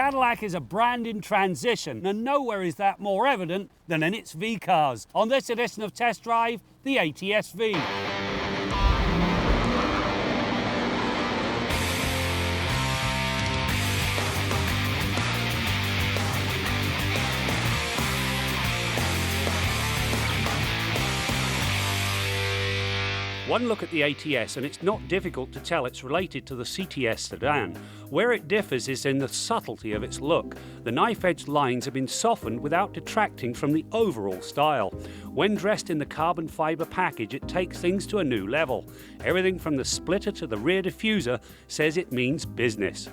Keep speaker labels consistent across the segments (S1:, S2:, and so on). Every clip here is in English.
S1: Cadillac is a brand in transition, and nowhere is that more evident than in its V cars. On this edition of Test Drive, the ATS-V. One look at the ATS and it's not difficult to tell it's related to the CTS sedan. Where it differs is in the subtlety of its look. The knife-edged lines have been softened without detracting from the overall style. When dressed in the carbon fibre package, it takes things to a new level. Everything from the splitter to the rear diffuser says it means business.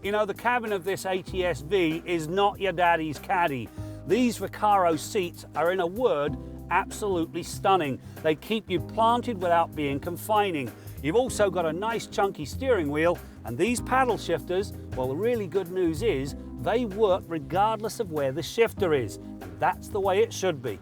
S1: You know, the cabin of this ATS-V is not your daddy's Caddy. These Recaro seats are, in a word, absolutely stunning. They keep you planted without being confining. You've also got a nice chunky steering wheel, and these paddle shifters, well, the really good news is they work regardless of where the shifter is, and that's the way it should be.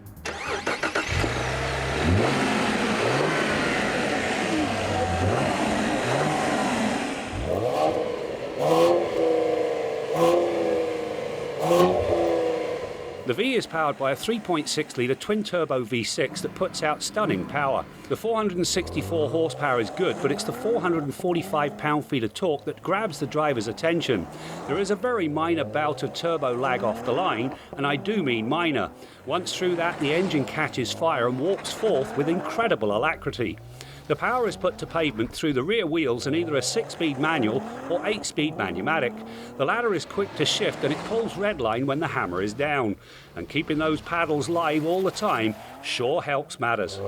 S1: The V is powered by a 3.6-litre twin-turbo V6 that puts out stunning power. The 464 horsepower is good, but it's the 445 pound-feet of torque that grabs the driver's attention. There is a very minor bout of turbo lag off the line, and I do mean minor. Once through that, the engine catches fire and walks forth with incredible alacrity. The power is put to pavement through the rear wheels in either a 6-speed manual or 8-speed manumatic. The latter is quick to shift and it pulls redline when the hammer is down. And keeping those paddles live all the time sure helps matters.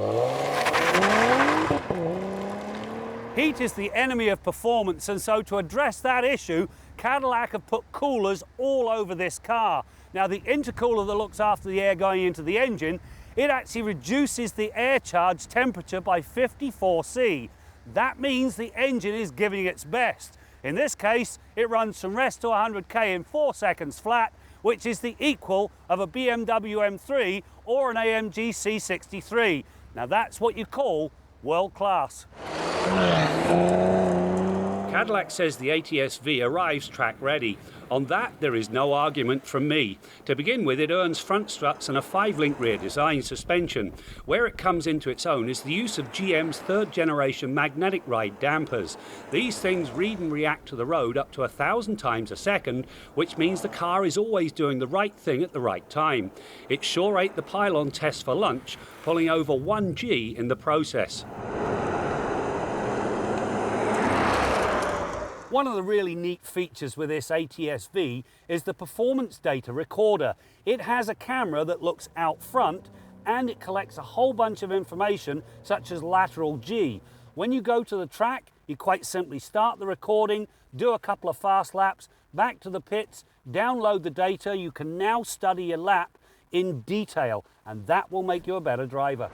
S1: Heat is the enemy of performance, and so to address that issue, Cadillac have put coolers all over this car. Now, the intercooler that looks after the air going into the engine, it actually reduces the air charge temperature by 54°C. That means the engine is giving its best. In this case, it runs from rest to 100k in 4 seconds flat, which is the equal of a BMW M4 or an AMG C63. Now that's what you call world class. Cadillac says the ATS-V arrives track ready. On that, there is no argument from me. To begin with, it earns front struts and a 5-link rear design suspension. Where it comes into its own is the use of GM's 3rd generation magnetic ride dampers. These things read and react to the road up to 1,000 times a second, which means the car is always doing the right thing at the right time. It sure ate the pylon test for lunch, pulling over 1G in the process. One of the really neat features with this ATS-V is the performance data recorder. It has a camera that looks out front and it collects a whole bunch of information such as lateral G. When you go to the track, you quite simply start the recording, do a couple of fast laps, back to the pits, download the data. You can now study your lap in detail, and that will make you a better driver.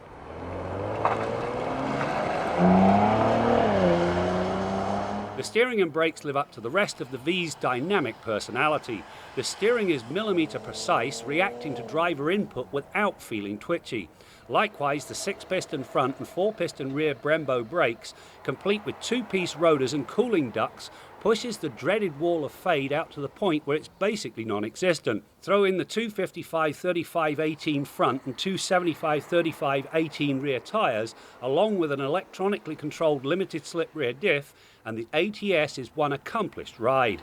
S1: The steering and brakes live up to the rest of the V's dynamic personality. The steering is millimetre precise, reacting to driver input without feeling twitchy. Likewise, the 6-piston front and 4-piston rear Brembo brakes, complete with 2-piece rotors and cooling ducts, pushes the dreaded wall of fade out to the point where it's basically non-existent. Throw in the 255/35/18 front and 275/35/18 rear tyres, along with an electronically controlled limited slip rear diff, and the ATS is one accomplished ride.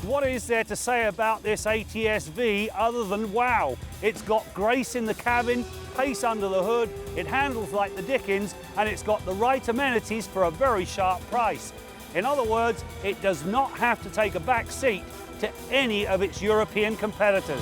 S1: What is there to say about this ATS-V other than wow? It's got grace in the cabin, pace under the hood, it handles like the Dickens, and it's got the right amenities for a very sharp price. In other words, it does not have to take a back seat to any of its European competitors.